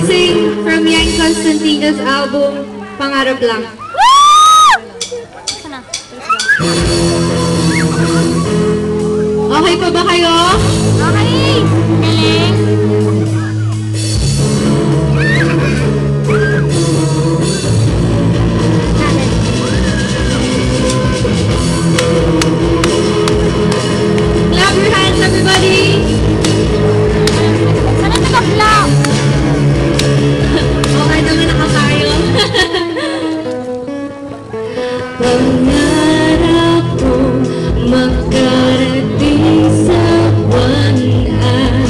sing from Yan Constantino's album, Pangarap Lang. Okay pa ba kayo? Okay! Galing! Clap your hands, everybody! Sana nag-clap? Okay naman ako tayo. Pangarap ko makarating sa buwanan,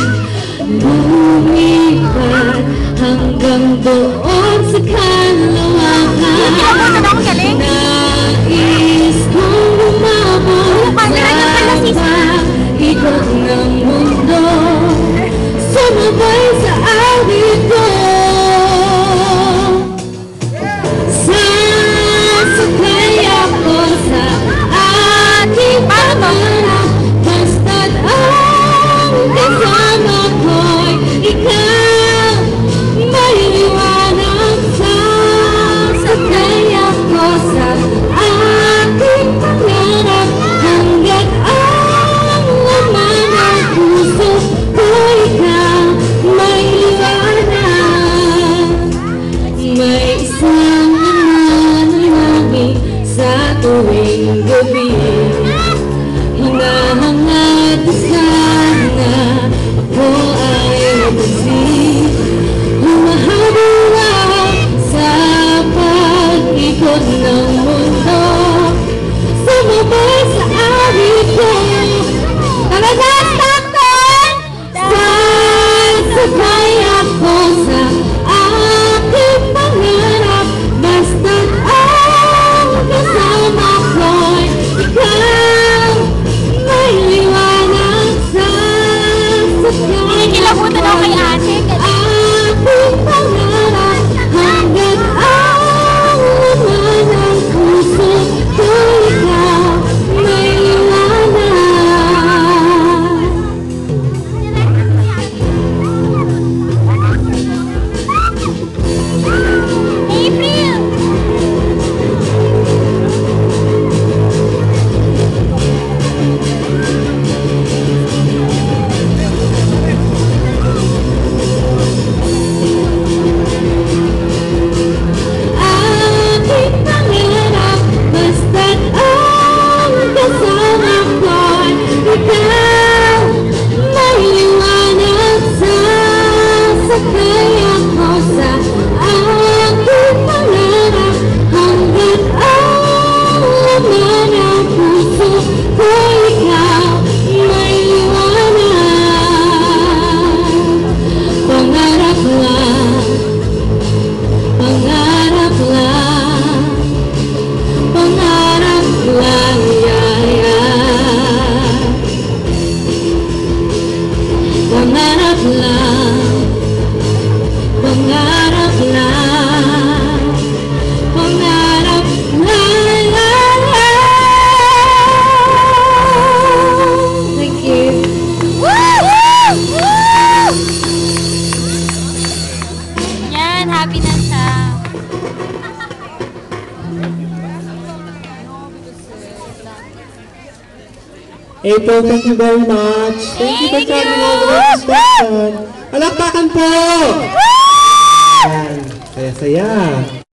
lumipat hanggang doon sa kalawakan. Nais kong lumabot sa ikot ng mundo, sumabay sa awit ko. Sasakay ako sa aking pangarap, basta't ang kasama ko'y ikaw. May liwanag. Sasakay ako sa aking pangarap, hanggat ang laman ng puso ko ikaw. May liwanag. May isang nananamig sa tuwing gabi, hinahangad na sana ako ay magsig. Humahabol sa pag-ikot ng mundo, sumabay sa awit ko. Talaga, Stockton! Sasakay ako sa aking pangarap, basta't ang kasama ko'y ikaw. May liwanag. Sasakay Kilabutan ako kay ate. aking pangarap, hanggang ang laman ng puso ko ikaw. May liwanag. April! Aking pangarap, basta't ang kasama ko'y ikaw. May liwanag. Sasakay ako sa aking pangarap, hanggat ang laman ng puso ko ikaw. May liwanag. Pangarap lang. Pangarap lang. Pangarap lang, pangarap lang. Pangarap lang. Pangarap lang. Thank you. Yan, happy na siya. April, thank you very much. Thank you for coming all the way to Stockton. Palakpakan po! Ayan, saya-saya.